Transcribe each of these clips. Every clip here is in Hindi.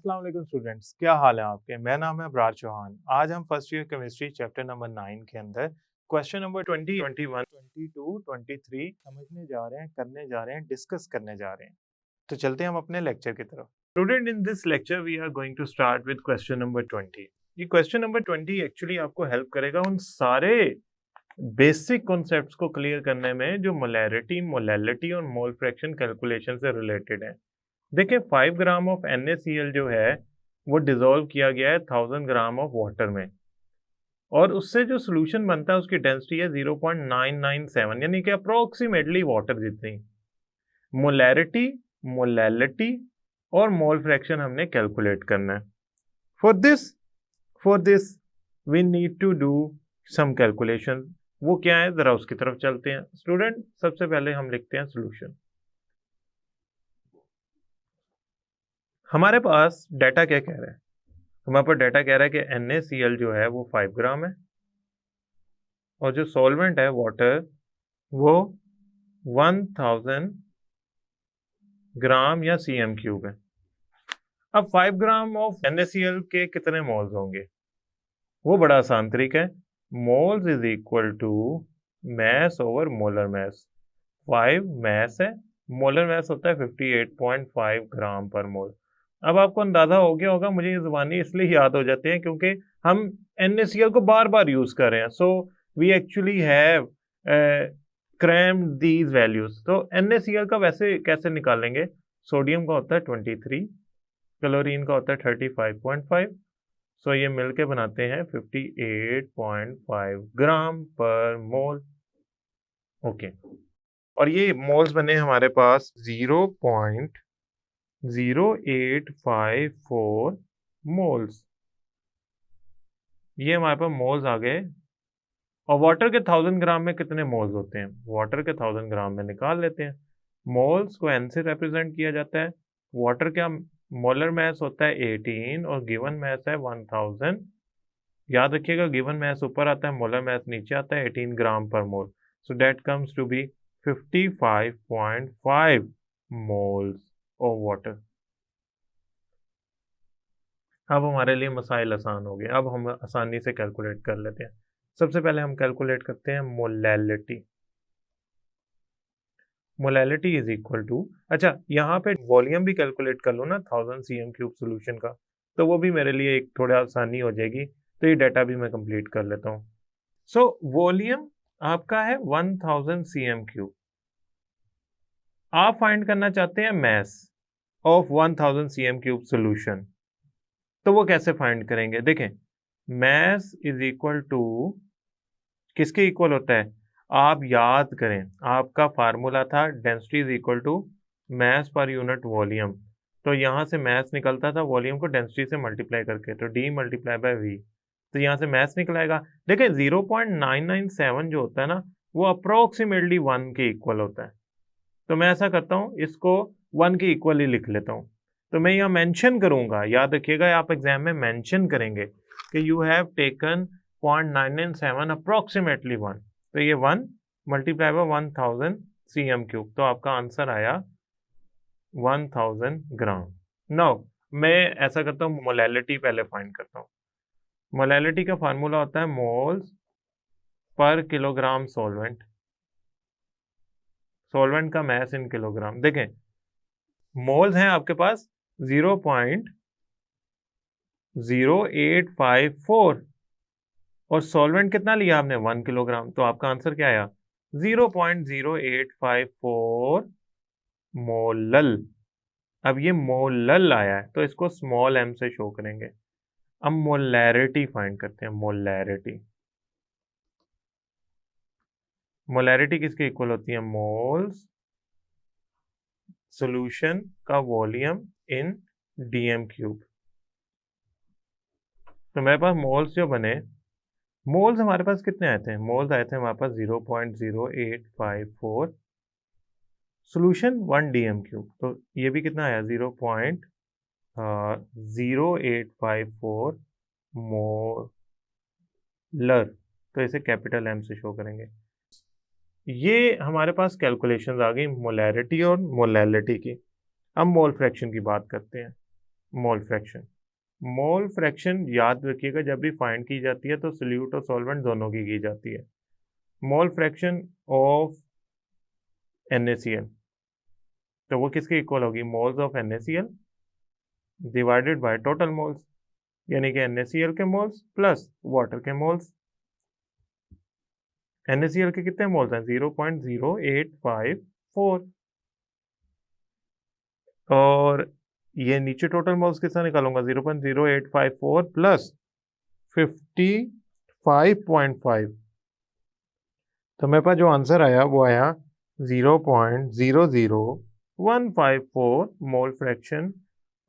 अस्सलाम वालेकुम स्टूडेंट्स, क्या हाल है आपके। मेरा नाम है अबरार चौहान। आज हम first year chemistry chapter number 9 के अंदर क्वेश्चन नंबर 20, 21, 22, 23 समझने जा रहे हैं, करने जा रहे हैं, डिस्कस करने जा रहे हैं। तो चलते हैं हम अपने लेक्चर की तरफ। Student, in this lecture we are going to start with question number 20। ये क्वेश्चन नंबर 20 एक्चुअली आपको हेल्प करेगा उन सारे बेसिक कॉन्सेप्ट्स को क्लियर करने में जो मोलैरिटी, मोलैलिटी और मोल फ्रैक्शन कैलकुलेशन से रिलेटेड है। देखिए 5 ग्राम ऑफ NaCl जो है वो डिसॉल्व किया गया है 1000 ग्राम ऑफ वाटर में, और उससे जो सोल्यूशन बनता है उसकी डेंसिटी है 0.997, यानी कि अप्रोक्सीमेटली वाटर जितनी। मोलैरिटी, मोलैलिटी और मोल फ्रैक्शन हमने कैलकुलेट करना है। For this we need to do some calculation. वो क्या है, जरा उसकी तरफ चलते हैं। स्टूडेंट, सबसे पहले हम लिखते हैं सोल्यूशन। हमारे पास डाटा क्या कह रहा है? हमारे पास डाटा कह रहा है कि NaCl जो है वो 5 ग्राम है और जो सॉल्वेंट है वाटर वो 1000 ग्राम या cm³ है। अब 5 ग्राम ऑफ NaCl के कितने मोल्स होंगे? वो बड़ा आसान तरीका है। Moles is equal to mass over molar mass. 5 mass है, मोलर मैस होता है 58.5 ग्राम पर मोल। अब आपको अंदाजा हो गया होगा, मुझे ये ज़ुबानी इसलिए याद हो जाते हैं क्योंकि हम NaCl को बार बार यूज कर रहे हैं। So we actually have crammed these values. तो NaCl का वैसे कैसे निकालेंगे? सोडियम का होता है 23, क्लोरीन का होता है 35.5। सो ये मिलके बनाते हैं 58.5 ग्राम पर मोल। ओके, और ये मोल्स बने हमारे पास 0.0854 मोल्स। ये हमारे पास मोल्स आ गए। और वाटर के 1000 ग्राम में कितने मोल्स होते हैं? वाटर के 1000 ग्राम में निकाल लेते हैं। मोल्स को N से रिप्रेजेंट किया जाता है। वाटर का मोलर मैस होता है 18 और गिवन मैस है 1000। याद रखिएगा, गिवन मैस ऊपर आता है, मोलर मैस नीचे आता है, 18 ग्राम पर mole. So that comes to be 55.5 moles of water. अब हमारे लिए मसाइल आसान हो गए। अब हम आसानी से कैलकुलेट कर लेते हैं। सबसे पहले हम कैलकुलेट करते हैं molality. Molality is equal to, अच्छा यहाँ पे वॉल्यूम भी कैलकुलेट कर लो ना 1000 cm³ सोल्यूशन का, तो वो भी मेरे लिए एक थोड़ा आसानी हो जाएगी। तो ये डाटा भी मैं कंप्लीट कर लेता हूँ। सो वॉल्यूम आपका है 1000 cm³। आप फाइंड करना चाहते हैं मैस ऑफ 1000 cm³ सोल्यूशन। तो वो कैसे फाइंड करेंगे? देखें, मैस इज इक्वल टू किसके इक्वल होता है? आप याद करें, आपका फार्मूला था density is equal to mass per unit volume. तो यहाँ से मैस निकलता था वॉल्यूम को डेंसिटी से मल्टीप्लाई करके, तो D मल्टीप्लाई बाय V। तो यहाँ से मैस निकल आएगा। देखिए 0.997 जो होता है ना, वो अप्रोक्सीमेटली 1 के इक्वल होता है। तो मैं ऐसा करता हूँ, इसको 1 के इक्वल ही लिख लेता हूँ। तो मैं यहाँ मेंशन करूंगा, याद रखिएगा आप एग्जाम में मेंशन करेंगे कि यू हैव टेकन 0.997 अप्रोक्सीमेटली 1। तो ये 1 मल्टीप्लाई बाय 1000 cm³, तो आपका आंसर आया 1000 ग्राम। नाउ मैं ऐसा करता हूँ, मोलैलिटी पहले फाइंड करता हूँ। मोलैलिटी का फार्मूला होता है moles per kilogram solvent. Solvent का मैस इन किलोग्राम। देखें मोल्स हैं आपके पास 0.0854 और सॉल्वेंट कितना लिया आपने? 1 किलोग्राम। तो आपका आंसर क्या आया? 0.0854 मोलल। अब ये मोलल आया है तो इसको स्मॉल m से शो करेंगे। अब मोलैरिटी फाइंड करते हैं। मोलैरिटी, मोलैरिटी किसके इक्वल होती है? मोल्स सॉल्यूशन का वॉल्यूम इन dm³। तो मेरे पास मोल्स जो बने, मोल्स हमारे पास कितने आए थे? मोल्स आए थे हमारे पास 0.0854, सॉल्यूशन 1 dm³। तो ये भी कितना आया? 0.0854 मोलर। तो इसे कैपिटल M से शो करेंगे। ये हमारे पास कैलकुलेशंस आ गई मोलैरिटी और मोलैलिटी की। अब मोल फ्रैक्शन की बात करते हैं। Mole fraction. मोल फ्रैक्शन याद रखिएगा जब भी फाइंड की जाती है तो सोल्यूट और सॉल्वेंट दोनों की जाती है। मोल फ्रैक्शन ऑफ NaCl, तो वो किसके इक्वल होगी? Moles of NaCl divided by total moles, यानी कि NaCl के मोल्स प्लस वाटर के मोल्स। NaCl के कितने मोल्स हैं? 0.0854। और ये नीचे टोटल मोल्स कितना निकालूंगा? 0.0854 प्लस 55.5, तो मेरे पास जो आंसर आया वो आया 0.00154 मोल फ्रैक्शन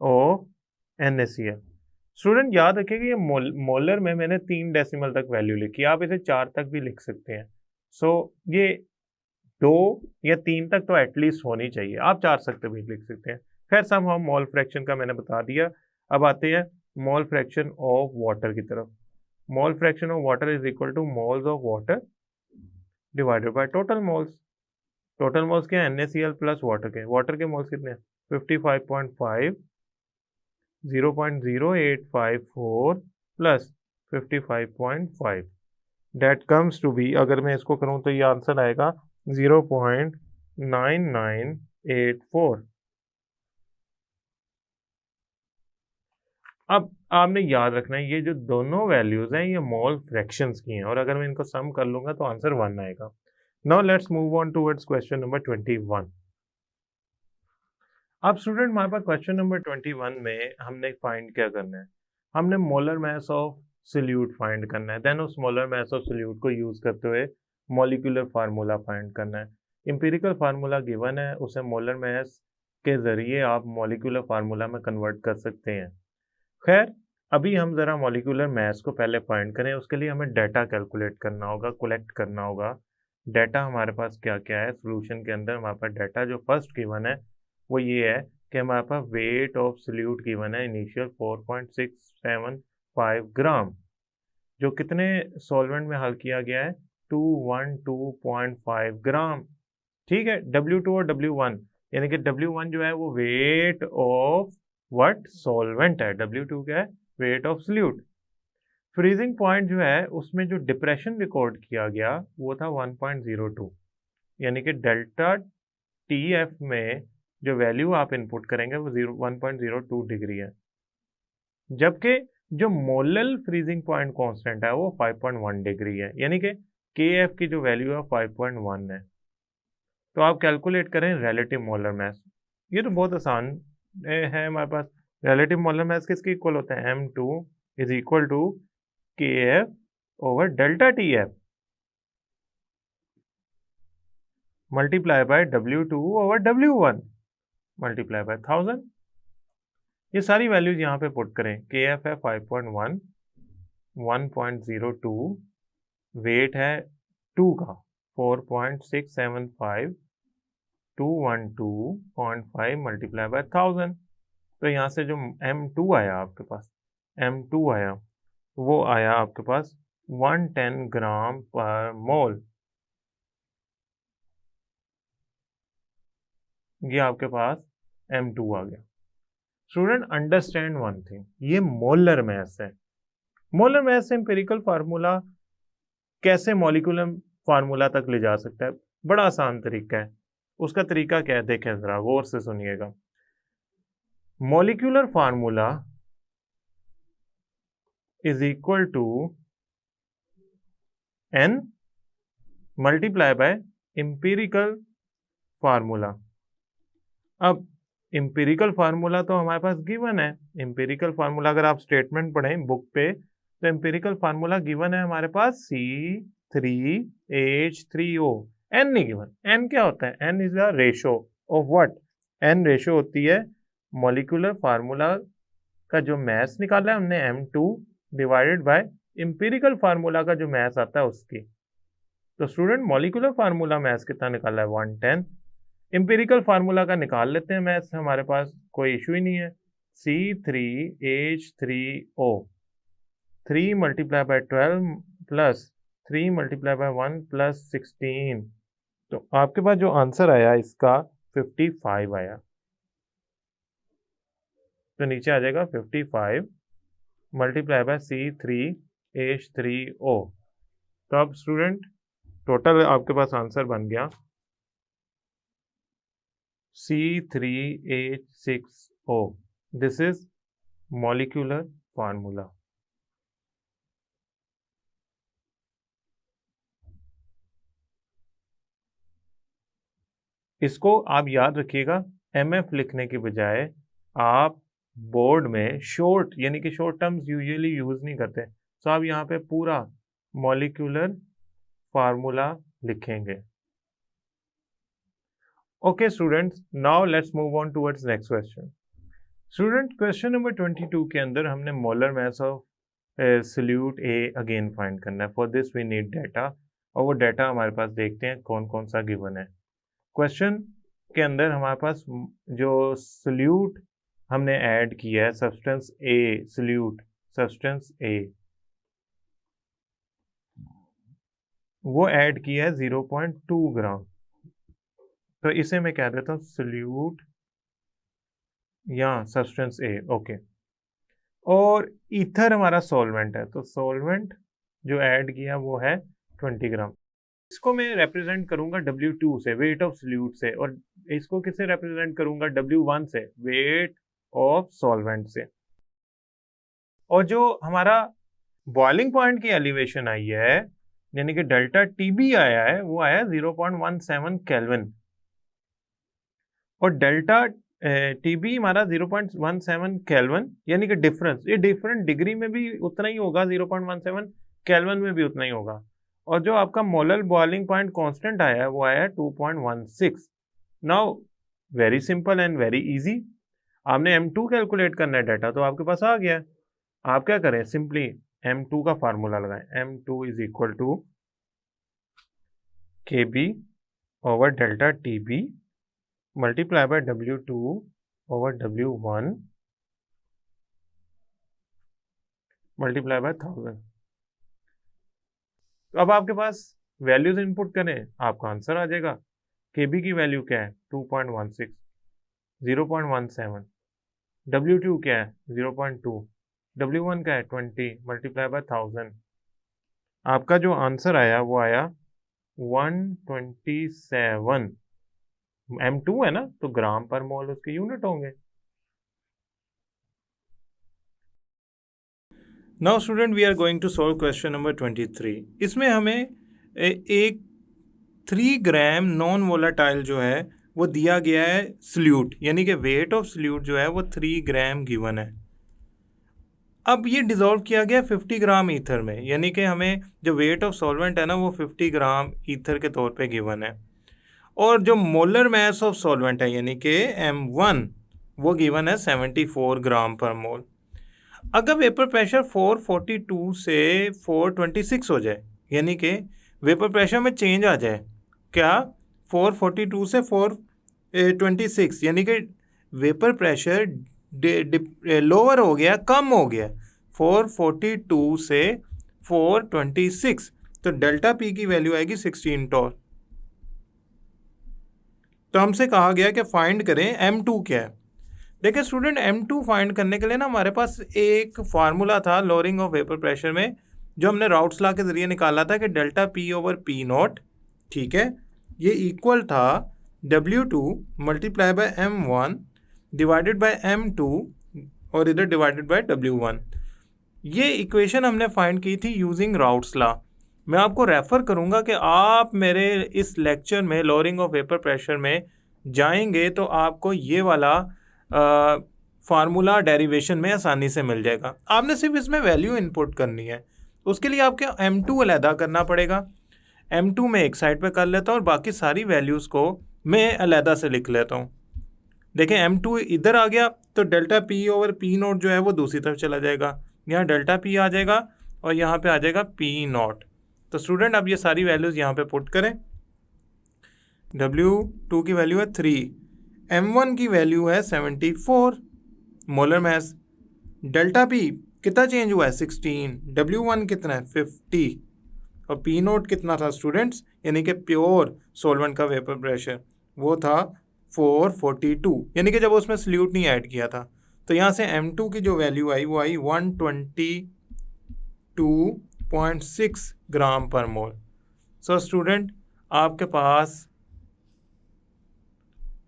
ऑफ NaCl। स्टूडेंट याद रखिएगा ये मोलर में मैंने 3 डेसिमल तक वैल्यू लिखी, आप इसे 4 तक भी लिख सकते हैं। सो ये 2 या 3 तक तो एटलीस्ट होनी चाहिए, आप 4 तक भी लिख सकते हैं। खैर सब हम मोल फ्रैक्शन का मैंने बता दिया। अब आते हैं मोल फ्रैक्शन ऑफ वाटर की तरफ। Mole fraction of water is equal to moles of water divided by total moles. Total moles क्या है? NaCl प्लस वाटर के। वाटर के मोल्स कितने हैं? 55.5, 0.0854 plus 55.5, that comes to be, अगर मैं इसको करूं तो ये आंसर आएगा 0.9984। अब आपने याद रखना है ये जो दोनों वैल्यूज हैं ये मोल फ्रैक्शंस की हैं, और अगर मैं इनको सम कर लूंगा तो आंसर 1 आएगा। Now let's move on towards question number 21। अब स्टूडेंट हमारे पास क्वेश्चन नंबर 21 में हमने फाइंड क्या करना है? हमने molar mass of solute find करना है। देन उस मोलर मास ऑफ सोल्यूट को यूज करते हुए मॉलिक्यूलर फार्मूला फाइंड करना है। इंपीरिकल फार्मूला गिवन है, उसे मोलर मास के जरिए आप मॉलिक्यूलर फार्मूला में कन्वर्ट कर सकते हैं। खैर अभी हम ज़रा मॉलिक्यूलर मास को पहले फाइंड करें, उसके लिए हमें डाटा कैलकुलेट करना होगा, कलेक्ट करना होगा। डाटा हमारे पास क्या क्या है सोल्यूशन के अंदर? हमारे पास डाटा जो फर्स्ट गिवन है वो ये है कि हमारे पास वेट ऑफ सोल्यूट गिवन है इनिशियल 4.675 ग्राम, जो कितने सॉल्वेंट में हल किया गया है? 212.5 ग्राम। ठीक है, W2 और W1, यानी कि W1 जो है वो वेट ऑफ व्हाट? सॉल्वेंट है। W2 क्या है? Weight of solute. Freezing point जो है उसमें जो डिप्रेशन रिकॉर्ड किया गया वो था 1.02, यानी कि डेल्टा TF में जो वैल्यू आप इनपुट करेंगे वो 1.02 डिग्री है, जबकि जो मोलल फ्रीजिंग पॉइंट कांस्टेंट है वो 5.1 डिग्री है, यानी कि KF की जो वैल्यू है 5.1 है। तो आप कैलकुलेट करें रिलेटिव मोलर मास। ये तो बहुत आसान है हमारे पास। रिलेटिव मोलर मास किसके इक्वल होता है? M2 is equal to KF over delta TF multiply by W2 over W1 multiply by 1000। ये सारी वैल्यूज यहाँ पे पुट करें। KF है 5.1, 1.02, वेट है 2 का 4.675, 212.5 मल्टीप्लाई बाय 1000। तो यहाँ से जो M2 आया आपके पास, M2 आया वो आया आपके पास 110 ग्राम पर मोल। ये आपके पास M2 आ गया। स्टूडेंट अंडरस्टैंड वन थिंग, ये मोलर मास है। मोलर मास से एम्पिरिकल फार्मूला कैसे मॉलिक्यूलर फार्मूला तक ले जा सकता है? बड़ा आसान तरीका है। उसका तरीका क्या है देखें जरा गौर से सुनिएगा। Molecular formula is equal to N multiply by empirical formula. अब एम्पिरिकल फार्मूला तो हमारे पास गिवन है। एम्पिरिकल फार्मूला अगर आप स्टेटमेंट पढ़ें बुक पे तो एम्पिरिकल फार्मूला गिवन है हमारे पास C3H3O। N नहीं गिवन। N क्या होता है? N is the ratio of what? N ratio होती है मॉलिक्यूलर फार्मूला का जो मास निकाला है हमने M2 divided by empirical formula का जो मास आता है उसकी। तो स्टूडेंट मॉलिक्यूलर फार्मूला मास कितना निकाला है? 110। एम्पिरिकल फार्मूला का निकाल लेते हैं मैथ्स, हमारे पास कोई इशू ही नहीं है। C3H3O 3 multiply by 12 plus 3 multiply by 1 plus 16, तो आपके पास जो आंसर आया इसका 55 आया। तो नीचे आ जाएगा 55 मल्टीप्लाई बाय C3H3O। तो अब स्टूडेंट टोटल आपके पास आंसर बन गया C3H6O। This is molecular formula. इसको आप याद रखिएगा, MF लिखने के बजाय आप बोर्ड में शॉर्ट यानी कि शॉर्ट टर्म्स यूजुअली यूज नहीं करते, तो आप यहाँ पे पूरा मॉलिक्यूलर फार्मूला लिखेंगे। Okay students, now let's move on towards next question. Student question number 22 के अंदर हमने molar mass of solute A again find करना है। For this we need data, और वो डाटा हमारे पास देखते हैं कौन कौन सा गिवन है। क्वेश्चन के अंदर हमारे पास जो सोल्यूट हमने ऐड किया है, सब्सटेंस ए, सोल्यूट सब्सटेंस ए, वो ऐड किया है 0.2 ग्राम। तो इसे मैं कह देता हूँ सोल्यूट या सब्सटेंस ए। ओके, और ईथर हमारा सॉल्वेंट है, तो सॉल्वेंट जो ऐड किया वो है 20 ग्राम। इसको मैं रिप्रेजेंट करूंगा W2 से, वेट ऑफ सोल्यूट से, और इसको किससे रिप्रेजेंट करूंगा? W1 से, वेट ऑफ सॉल्वेंट से। और जो हमारा बॉइलिंग पॉइंट की एलिवेशन आई है, यानी कि डेल्टा TB आया है, वो आया 0.17 केल्विन, और डेल्टा TB हमारा 0.17 केल्विन, यानी कि डिफरेंस, ये डिफरेंट डिग्री में भी उतना ही होगा, 0.17 केल्विन में भी उतना ही होगा। और जो आपका मोलर बॉइलिंग पॉइंट कांस्टेंट आया है वो आया है 2.16। Now very simple and very easy, आपने M2 कैलकुलेट करना है डाटा, तो आपके पास आ गया। आप क्या करें, सिंपली M2 का फार्मूला लगाएं। M2 is equal to KB over delta TB multiply by W2 over W1 multiply by 1000। तो अब आपके पास वैल्यूज इनपुट करें, आपका आंसर आ जाएगा। KB की वैल्यू क्या है? 2.16, 0.17, W2 क्या है? 0.2, W1 का है 20 मल्टीप्लाई बाय 1000। आपका जो आंसर आया वो आया 127। M2 है ना, तो ग्राम पर मोल उसके यूनिट होंगे। Now student, we are going to solve question number 23। इसमें हमें एक 3 ग्राम नॉन वोलाटाइल जो है वो दिया गया है सोल्यूट, यानी कि वेट ऑफ सोल्यूट जो है वो 3 ग्राम गिवन है। अब ये डिसॉल्व किया गया 50 ग्राम ईथर में, यानी कि हमें जो वेट ऑफ सॉल्वेंट है ना वो 50 ग्राम ईथर के तौर पे गिवन है। और जो मोलर मास ऑफ सॉल्वेंट है यानी कि M1 वो गिवन है 74 ग्राम पर मोल। अगर वेपर प्रेशर 442 से 426 हो जाए, यानी कि वेपर प्रेशर में चेंज आ जाए, क्या 442 से 426, यानी कि वेपर प्रेशर लोअर हो गया, कम हो गया 442 से 426, तो डेल्टा P की वैल्यू आएगी 16 टॉर। तो हमसे कहा गया कि फाइंड करें M2 क्या है। देखिए स्टूडेंट, M2 फाइंड करने के लिए ना हमारे पास एक फार्मूला था लोअरिंग ऑफ वेपर प्रेशर में, जो हमने राउट्स लॉ के जरिए निकाला था कि delta P over P not, ठीक है, ये इक्वल था W2 multiply by M1 divided by M2 और इधर डिवाइडेड बाय W1। ये इक्वेशन हमने फाइंड की थी यूजिंग राउट्स लॉ। मैं आपको रेफ़र करूंगा कि आप मेरे इस लेक्चर में लोअरिंग ऑफ वेपर प्रेशर में जाएंगे तो आपको ये वाला फार्मूला डेरिवेशन में आसानी से मिल जाएगा। आपने सिर्फ इसमें वैल्यू इनपुट करनी है, उसके लिए आपके M2 अलहदा करना पड़ेगा। M2 में एक साइड पे कर लेता हूँ और बाकी सारी वैल्यूज़ को मैं अलहदा से लिख लेता हूँ। देखें M2 इधर आ गया तो delta P over P not जो है वो दूसरी तरफ चला जाएगा, यहाँ डेल्टा P आ जाएगा और यहाँ पे आ जाएगा P नॉट। तो स्टूडेंट अब ये सारी वैल्यूज़ यहाँ पे पुट करें। W2 की वैल्यू है 3, M1 की वैल्यू है 74 मोलर मास, डेल्टा P कितना चेंज हुआ है 16, W1 कितना है 50 और P नोट कितना था स्टूडेंट्स, यानी कि प्योर सॉल्वेंट का वेपर प्रेशर वो था 442, यानी कि जब उसमें सोल्यूट नहीं ऐड किया था। तो यहाँ से M2 की जो वैल्यू आई वो आई 122.6 ग्राम पर मोल। सो स्टूडेंट आपके पास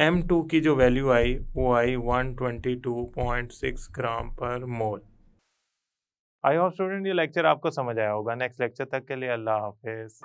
M2 की जो वैल्यू आई वो आई 122.6 ग्राम पर मोल। आई होप स्टूडेंट ये लेक्चर आपको समझ आया होगा। नेक्स्ट लेक्चर तक के लिए अल्लाह हाफिज।